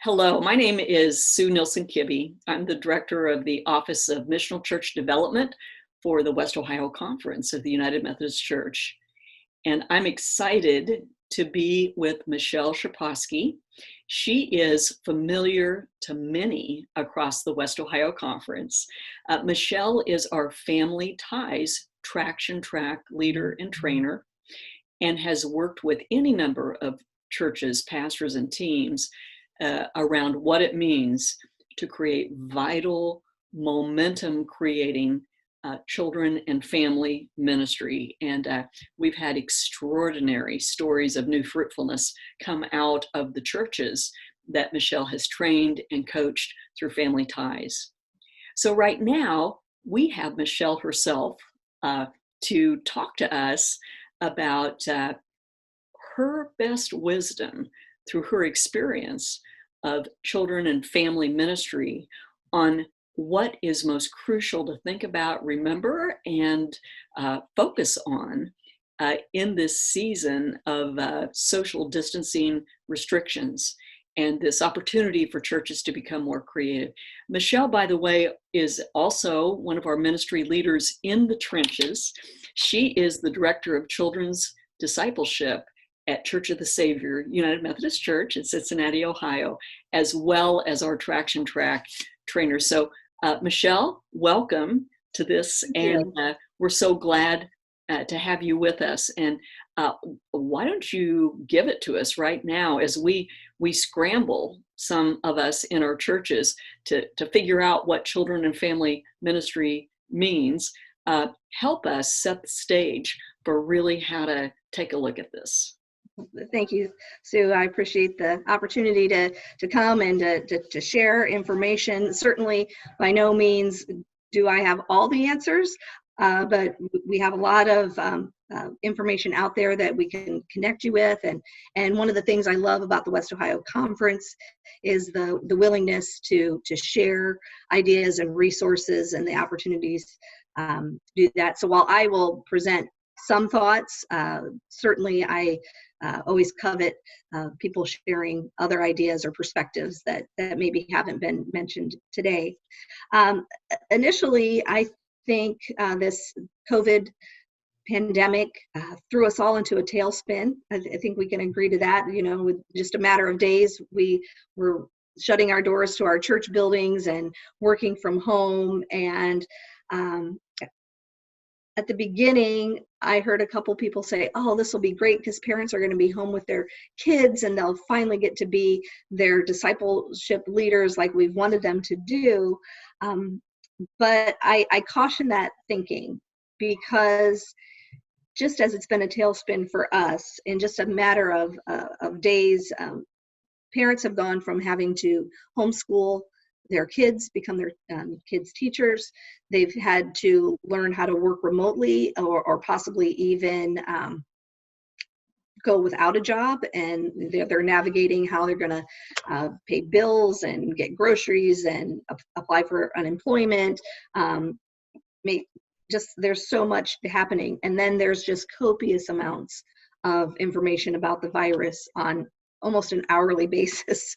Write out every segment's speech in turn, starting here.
Hello, my name is Sue Nilsson-Kibbe. I'm the director of the Office of Missional Church Development for the West Ohio Conference of the United Methodist Church. And I'm excited to be with Michelle Shiparski. She is familiar to many across the West Ohio Conference. Michelle is our Family Ties Traction Track leader and trainer, and has worked with any number of churches, pastors, and teams around what it means to create vital, momentum creating children and family ministry. And we've had extraordinary stories of new fruitfulness come out of the churches that Michelle has trained and coached through Family Ties. So right now, we have Michelle herself to talk to us about her best wisdom through her experience of children and family ministry on what is most crucial to think about, remember, and focus on in this season of social distancing restrictions and this opportunity for churches to become more creative. Michelle, by the way, is also one of our ministry leaders in the trenches. She is the director of children's discipleship at Church of the Savior United Methodist Church in Cincinnati, Ohio, as well as our Traction Track trainer. So Michelle, welcome to this. And we're so glad to have you with us. And why don't you give it to us right now as we scramble, some of us in our churches, to figure out what children and family ministry means. Help us set the stage for really how to take a look at this. Thank you, Sue. I appreciate the opportunity to come and to share information. Certainly, by no means do I have all the answers, but we have a lot of information out there that we can connect you with. And one of the things I love about the West Ohio Conference is the willingness to share ideas and resources and the opportunities to do that. So while I will present some thoughts, certainly I always covet people sharing other ideas or perspectives that maybe haven't been mentioned today. Initially, I think this COVID pandemic threw us all into a tailspin. I think we can agree to that. You know, with just a matter of days, we were shutting our doors to our church buildings and working from home. And at the beginning, I heard a couple people say, oh, this will be great because parents are going to be home with their kids and they'll finally get to be their discipleship leaders like we've wanted them to do. But I caution that thinking, because just as it's been a tailspin for us, in just a matter of days, parents have gone from having to homeschool their kids, become their kids' teachers. They've had to learn how to work remotely or possibly even go without a job, and they're navigating how they're going to pay bills and get groceries and apply for unemployment. There's so much happening. And then there's just copious amounts of information about the virus on almost an hourly basis.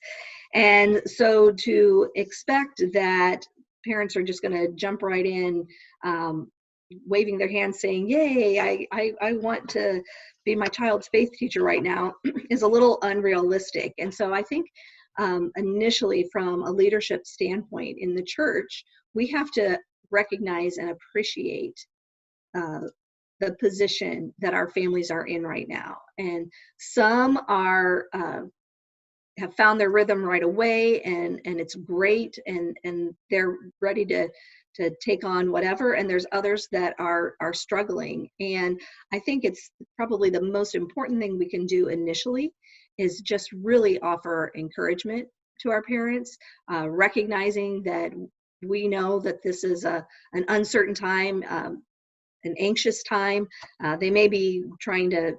And so to expect that parents are just going to jump right in, waving their hands saying, yay, I want to be my child's faith teacher right now, is a little unrealistic. And so I think initially, from a leadership standpoint in the church, we have to recognize and appreciate the position that our families are in right now. And some are have found their rhythm right away, and it's great, and they're ready to take on whatever, and there's others that are struggling. And I think it's probably the most important thing we can do initially is just really offer encouragement to our parents, recognizing that we know that this is an uncertain time, an anxious time. They may be trying to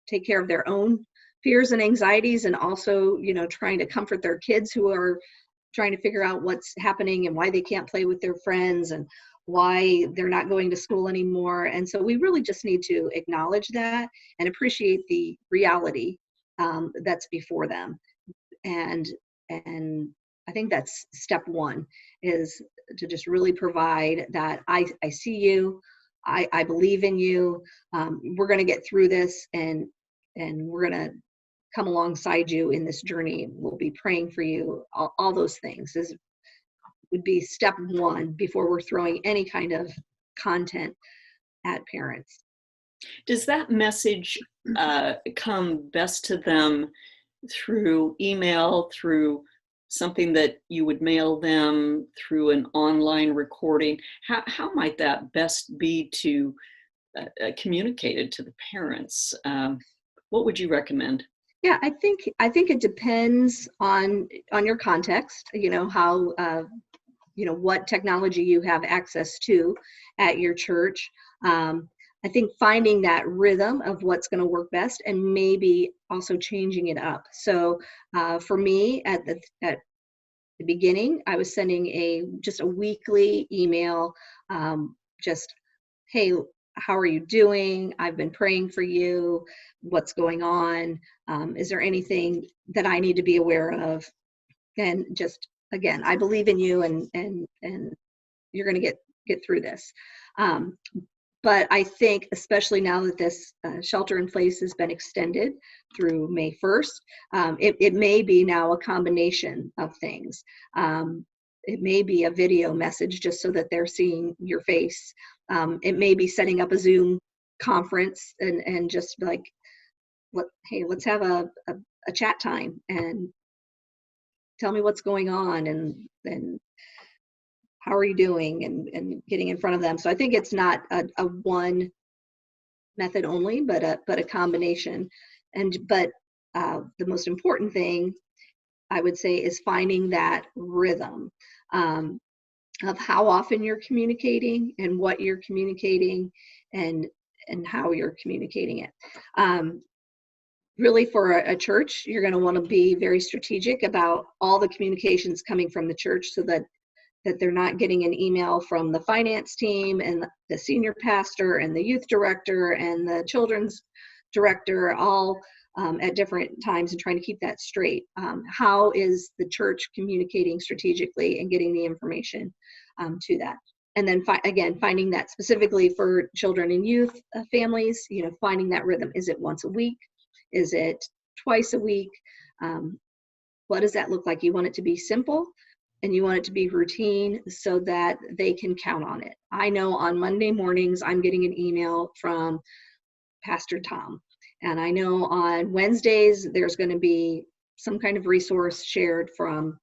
take care of their own fears and anxieties, and also, trying to comfort their kids who are trying to figure out what's happening and why they can't play with their friends and why they're not going to school anymore. And so we really just need to acknowledge that and appreciate the reality that's before them. And And I think that's step one, is to just really provide that I see you, I believe in you, we're going to get through this, and we're going to come alongside you in this journey. We'll be praying for you. All those things would be step one before we're throwing any kind of content at parents. Does that message come best to them through email, through something that you would mail them, through an online recording? How might that best be to communicated to the parents? What would you recommend? Yeah, I think it depends on your context. How what technology you have access to at your church. I think finding that rhythm of what's going to work best, and maybe also changing it up. So for me, at the beginning, I was sending just a weekly email, just, hey, how are you doing? I've been praying for you. What's going on? Is there anything that I need to be aware of? And just, again, I believe in you, and you're going to get through this. But I think, especially now that this shelter in place has been extended through May 1st, it may be now a combination of things. It may be a video message just so that they're seeing your face. It may be setting up a Zoom conference and just like, hey, let's have a chat time and tell me what's going on, and how are you doing, and getting in front of them. So I think it's not a one method only, but a combination. But the most important thing, I would say, is finding that rhythm of how often you're communicating, and what you're communicating, and how you're communicating it. Really, for a church, you're going to want to be very strategic about all the communications coming from the church, so that they're not getting an email from the finance team and the senior pastor and the youth director and the children's director all at different times, and trying to keep that straight. How is the church communicating strategically and getting the information to that? And then again, finding that specifically for children and youth families, finding that rhythm. Is it once a week? Is it twice a week? What does that look like? You want it to be simple, and you want it to be routine, so that they can count on it. I know on Monday mornings, I'm getting an email from Pastor Tom. And I know on Wednesdays, there's going to be some kind of resource shared from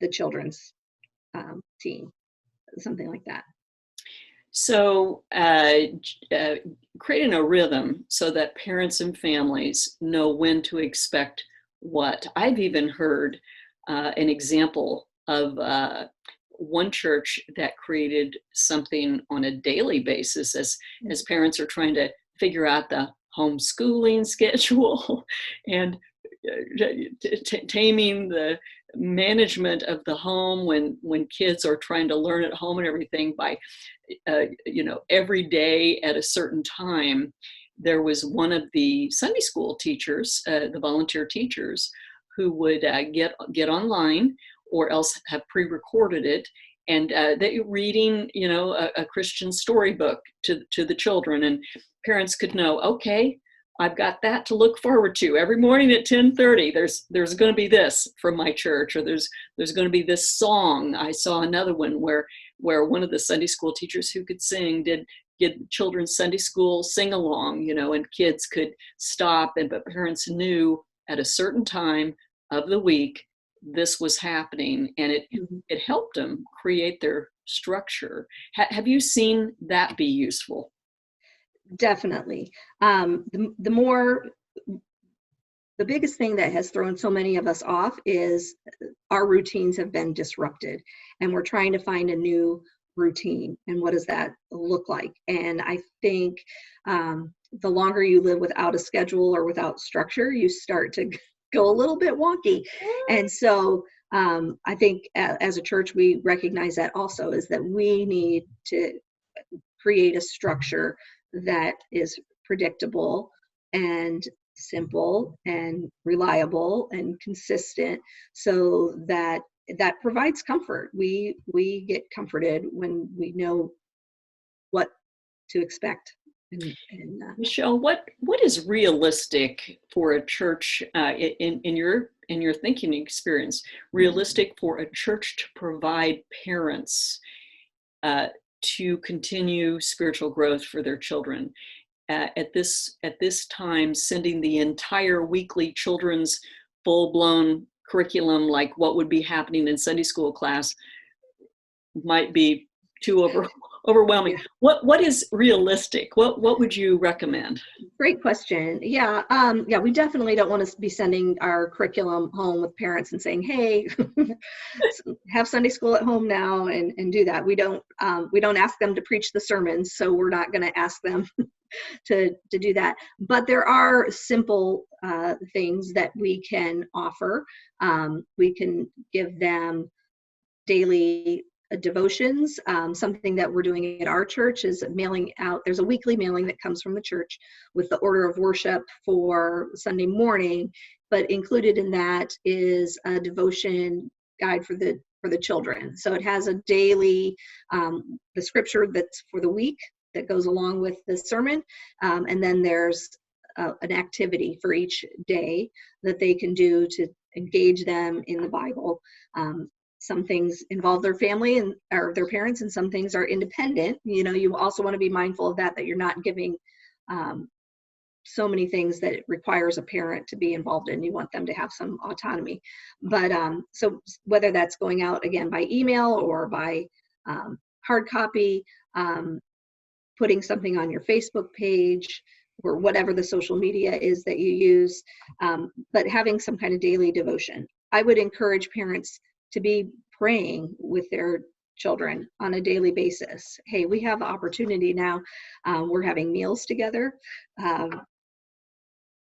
the children's team, something like that. So creating a rhythm so that parents and families know when to expect what. I've even heard an example of one church that created something on a daily basis as parents are trying to figure out the homeschooling schedule and taming the management of the home when kids are trying to learn at home and everything by every day at a certain time. There was one of the Sunday school teachers, the volunteer teachers, who would get online, or else have pre-recorded it, and they reading a Christian storybook to the children, and parents could know, okay, I've got that to look forward to every morning at 10:30. There's going to be this from my church, or there's going to be this song. I saw another one where one of the Sunday school teachers who could sing did children's Sunday school sing along, and kids could stop, but parents knew at a certain time of the week this was happening, and it helped them create their structure. Have you seen that be useful? Definitely. The biggest thing that has thrown so many of us off is our routines have been disrupted, and we're trying to find a new routine. And what does that look like? And I think the longer you live without a schedule or without structure, you start to go a little bit wonky. And so I think as a church, we recognize that also, is that we need to create a structure that is predictable and simple and reliable and consistent, so that that provides comfort. We get comforted when we know what to expect. Michelle, what is realistic for a church in your thinking experience? Realistic for a church to provide parents to continue spiritual growth for their children at this time, sending the entire weekly children's full-blown curriculum, like what would be happening in Sunday school class, might be too overwhelming. Yeah. What is realistic? What would you recommend? Great question. Yeah, we definitely don't want to be sending our curriculum home with parents and saying, "Hey, have Sunday school at home now," and do that. We don't ask them to preach the sermons, so we're not going to ask them to do that. But there are simple things that we can offer. We can give them daily devotions. Something that we're doing at our church is mailing out. There's a weekly mailing that comes from the church with the order of worship for Sunday morning, but included in that is a devotion guide for the children. So it has a daily the scripture that's for the week that goes along with the sermon, and then there's an activity for each day that they can do to engage them in the Bible. Some things involve their family or their parents, and some things are independent. You also want to be mindful of that you're not giving so many things that it requires a parent to be involved in. You want them to have some autonomy. But so whether that's going out again by email or by hard copy, putting something on your Facebook page or whatever the social media is that you use, but having some kind of daily devotion. I would encourage parents to be praying with their children on a daily basis. Hey, we have the opportunity now. We're having meals together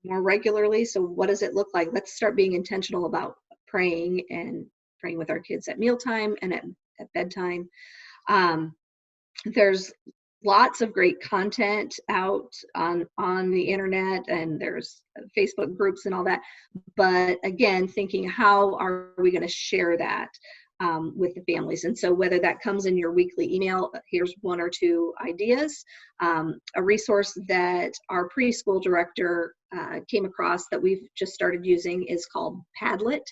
more regularly. So what does it look like? Let's start being intentional about praying with our kids at mealtime and at bedtime. There's lots of great content out on the internet, and there's Facebook groups and all that. But again, thinking, how are we going to share that with the families? And so whether that comes in your weekly email, here's one or two ideas. A resource that our preschool director came across that we've just started using is called Padlet,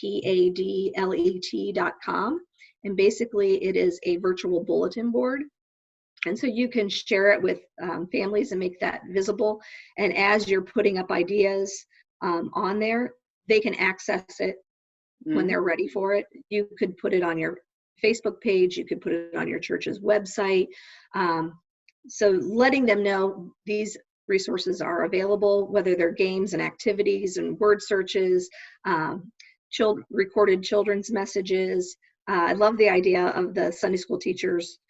PADLET.com. And basically it is a virtual bulletin board. And so you can share it with families and make that visible. And as you're putting up ideas on there, they can access it when they're ready for it. You could put it on your Facebook page. You could put it on your church's website. So letting them know these resources are available, whether they're games and activities and word searches, recorded children's messages. I love the idea of the Sunday school teachers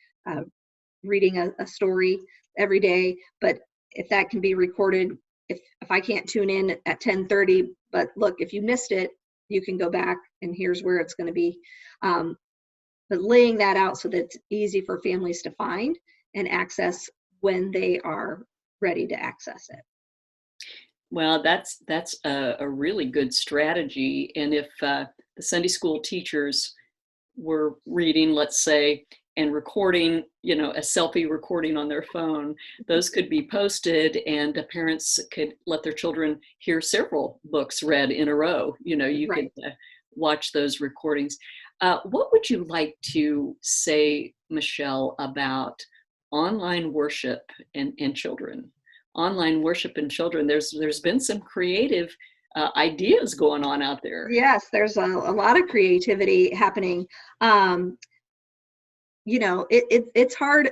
reading a story every day, but if that can be recorded, if I can't tune in at 10:30, but look, if you missed it, you can go back and here's where it's going to be. But laying that out so that it's easy for families to find and access when they are ready to access it. Well, that's a really good strategy. And if the Sunday school teachers were reading, let's say, and recording, a selfie recording on their phone, those could be posted, and the parents could let their children hear several books read in a row. You Right. could watch those recordings. What would you like to say, Michelle, about online worship and children? Online worship and children. There's been some creative ideas going on out there. Yes, there's a lot of creativity happening. It's hard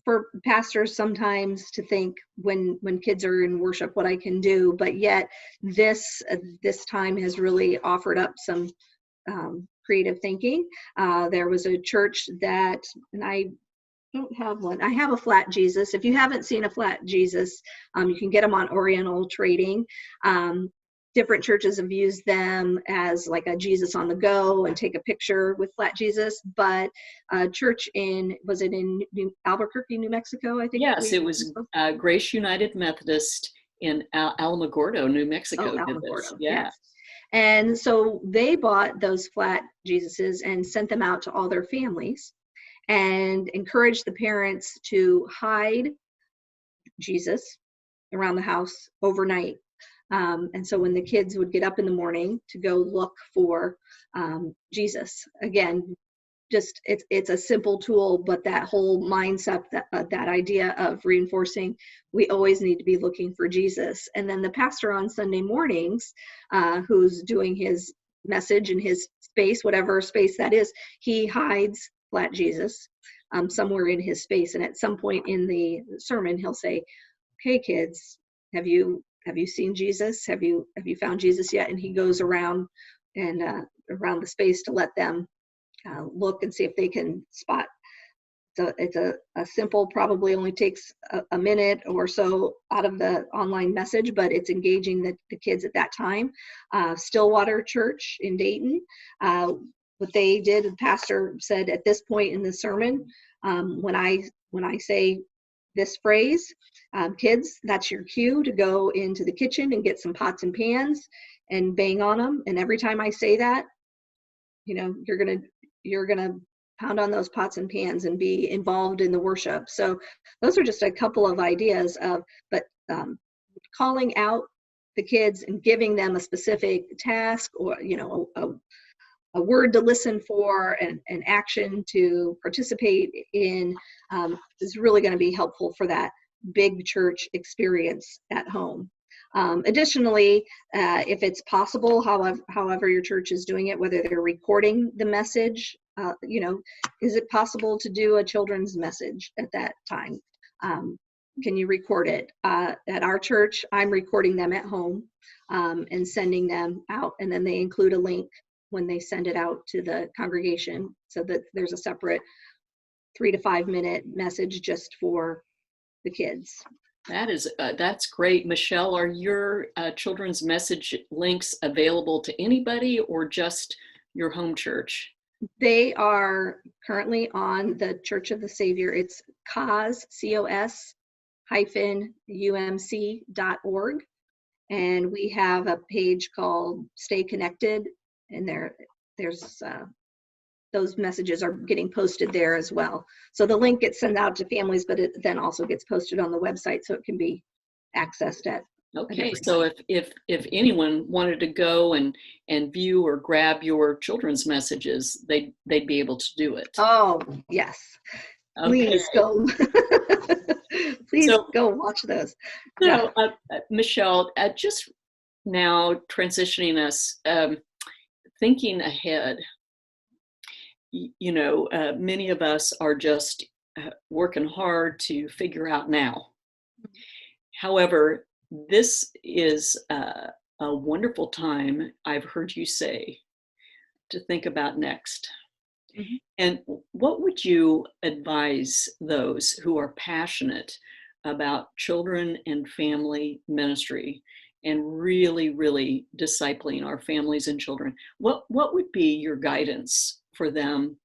for pastors sometimes to think when kids are in worship what I can do, but yet this time has really offered up some creative thinking. There was a church and I don't have one. I have a flat Jesus. If you haven't seen a flat Jesus, you can get them on Oriental Trading. Different churches have used them as like a Jesus on the go and take a picture with flat Jesus. But a church was it in Albuquerque, New Mexico, I think? Yes, it was Grace United Methodist in Alamogordo, New Oh, Mexico did this. Alamogordo, Yeah. yes. And so they bought those flat Jesuses and sent them out to all their families and encouraged the parents to hide Jesus around the house overnight. And so when the kids would get up in the morning to go look for Jesus, again, just it's a simple tool, but that whole mindset, that idea of reinforcing, we always need to be looking for Jesus. And then the pastor on Sunday mornings, who's doing his message in his space, whatever space that is, he hides flat Jesus somewhere in his space. And at some point in the sermon, he'll say, "Hey kids, have you seen Jesus? Have you found Jesus yet?" And he goes around and around the space to let them look and see if they can spot. So it's a simple, probably only takes a minute or so out of the online message, but it's engaging the kids at that time. Stillwater Church in Dayton, what they did, the pastor said at this point in the sermon, when I say this phrase, kids, that's your cue to go into the kitchen and get some pots and pans and bang on them. And every time I say that, you're gonna pound on those pots and pans and be involved in the worship. So those are just a couple of ideas but calling out the kids and giving them a specific task, or a word to listen for, and an action to participate in, is really going to be helpful for that big church experience at home. Additionally, if it's possible, however your church is doing it, whether they're recording the message, is it possible to do a children's message at that time? Can you record it? At our church, I'm recording them at home and sending them out, and then they include a link when they send it out to the congregation, so that there's a separate 3 to 5 minute message just for the kids. That's great. Michelle, are your children's message links available to anybody or just your home church? They are currently on the Church of the Savior. It's COS, C-O-S -umc.org. And we have a page called Stay Connected, and there's those messages are getting posted there as well. So the link gets sent out to families, but it then also gets posted on the website, so it can be accessed at. Okay, so if anyone wanted to go and view or grab your children's messages, they'd be able to do it. Oh yes, please okay. Go. Please go watch those. So, Michelle, just now transitioning us, thinking ahead. Many of us are just working hard to figure out now. However, this is a wonderful time, I've heard you say, to think about next. Mm-hmm. And what would you advise those who are passionate about children and family ministry and really, really discipling our families and children? What would be your guidance for them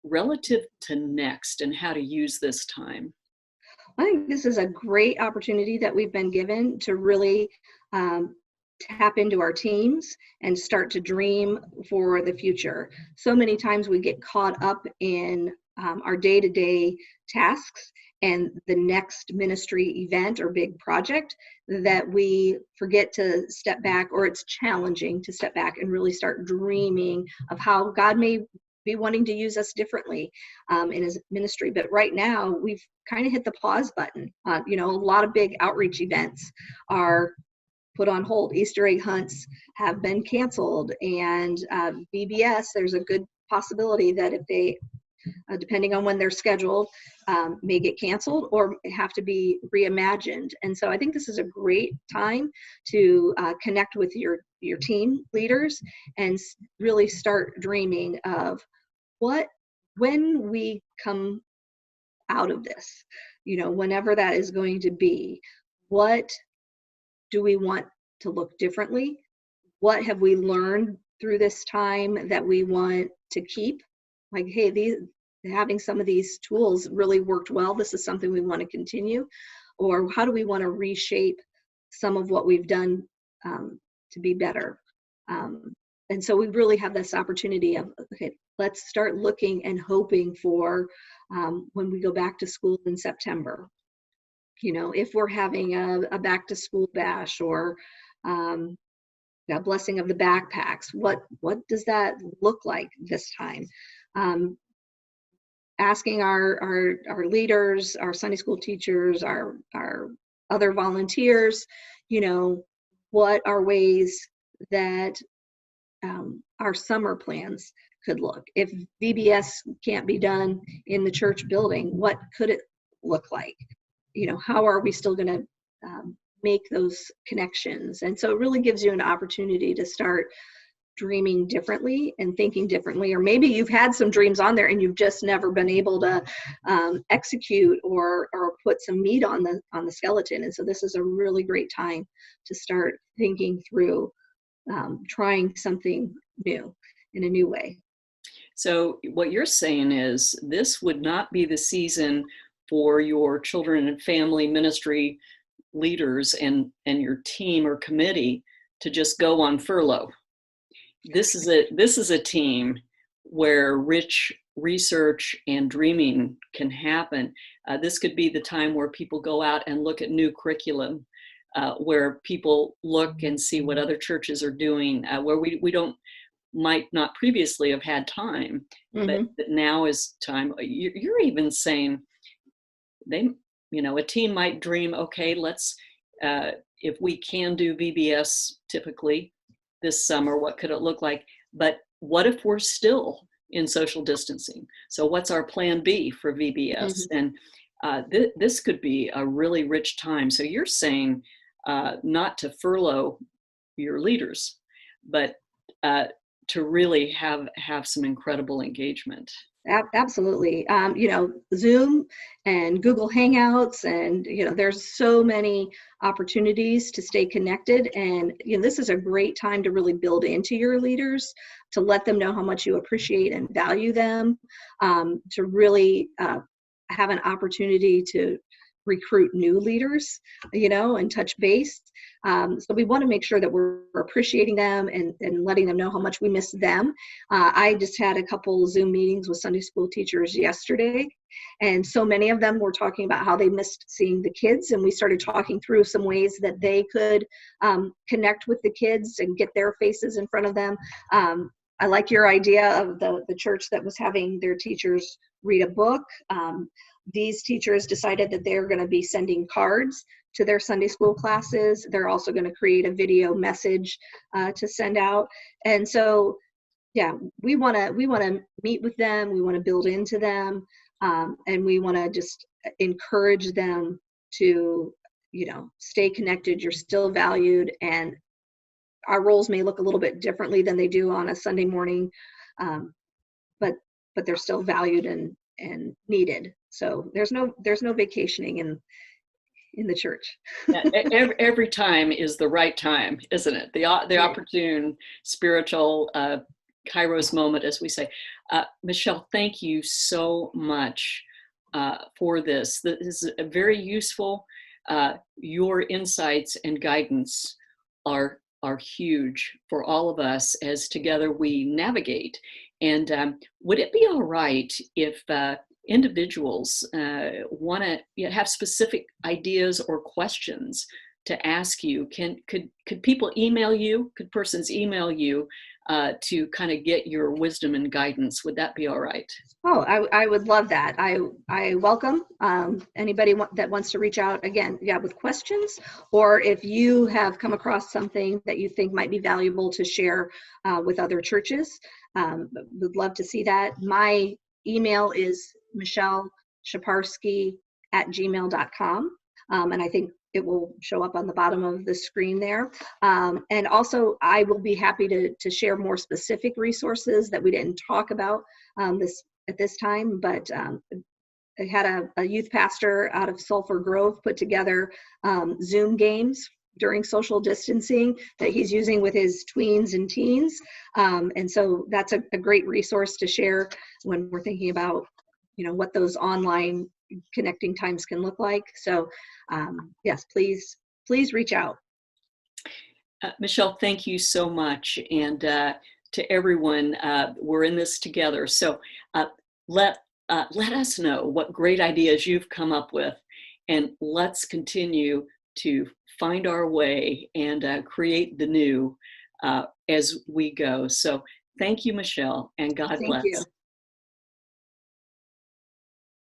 relative to next and how to use this time? I think this is a great opportunity that we've been given to really tap into our teams and start to dream for the future. So many times we get caught up in our day-to-day tasks and the next ministry event or big project that we forget to step back, or it's challenging to step back and really start dreaming of how God may be wanting to use us differently in his ministry. But right now we've kind of hit the pause button. A lot of big outreach events are put on hold. Easter egg hunts have been canceled, and VBS, there's a good possibility that if they, depending on when they're scheduled, may get canceled or have to be reimagined. And so I think this is a great time to connect with your team leaders and really start dreaming of when we come out of this, whenever that is going to be, what do we want to look differently? What have we learned through this time that we want to keep? Like, hey, having some of these tools really worked well. This is something we want to continue. Or how do we want to reshape some of what we've done to be better. And so we really have this opportunity of, okay, let's start looking and hoping for when we go back to school in September. If we're having a back to school bash or a blessing of the backpacks, what does that look like this time? Asking our leaders, our Sunday school teachers, our other volunteers, what are ways that our summer plans could look. If VBS can't be done in the church building, what could it look like? How are we still going to make those connections? And so it really gives you an opportunity to start dreaming differently and thinking differently. Or maybe you've had some dreams on there and you've just never been able to execute or put some meat on the skeleton. And so this is a really great time to start thinking through trying something new in a new way. So what you're saying is this would not be the season for your children and family ministry leaders and your team or committee to just go on furlough. This is a team where rich research and dreaming can happen. This could be the time where people go out and look at new curriculum, where people look and see what other churches are doing, where we might not previously have had time, but now is time. You're even saying a team might dream, okay, let's, if we can do VBS typically this summer, what could it look like? But what if we're still in social distancing? So what's our plan B for VBS? And this could be a really rich time. So you're saying not to furlough your leaders, but to really have some incredible engagement. Absolutely. Zoom and Google Hangouts, and there's so many opportunities to stay connected. And this is a great time to really build into your leaders, to let them know how much you appreciate and value them, to really have an opportunity to recruit new leaders, and touch base. So we want to make sure that we're appreciating them and letting them know how much we miss them. I just had a couple Zoom meetings with Sunday school teachers yesterday, and so many of them were talking about how they missed seeing the kids, and we started talking through some ways that they could connect with the kids and get their faces in front of them. I like your idea of the church that was having their teachers read a book. These teachers decided that they're going to be sending cards to their Sunday school classes. They're also going to create a video message to send out. And so, we want to meet with them. We want to build into them, and we want to just encourage them to, stay connected. You're still valued, and our roles may look a little bit differently than they do on a Sunday morning, but they're still valued and needed. So there's no vacationing in the church. every time is the right time, isn't it? The opportune spiritual Kairos moment, as we say. Michelle, thank you so much for this. This is very useful. Your insights and guidance are huge for all of us as together we navigate. And would it be all right if individuals want to have specific ideas or questions to ask you? Could people email you? Could persons email you to kind of get your wisdom and guidance? Would that be all right? Oh, I would love that. I welcome anybody that wants to reach out, again, with questions, or if you have come across something that you think might be valuable to share with other churches. Would love to see that. My email is michelle.shiparski@gmail.com. And I think it will show up on the bottom of the screen there. And also, I will be happy to share more specific resources that we didn't talk about at this time. But I had a youth pastor out of Sulphur Grove put together Zoom games during social distancing that he's using with his tweens and teens. And so that's a great resource to share when we're thinking about, what those online connecting times can look like. So yes, please please reach out. Michelle, thank you so much. And to everyone, we're in this together. So let us know what great ideas you've come up with, and let's continue to find our way and create the new as we go. So thank you, Michelle, and God Thank bless. you.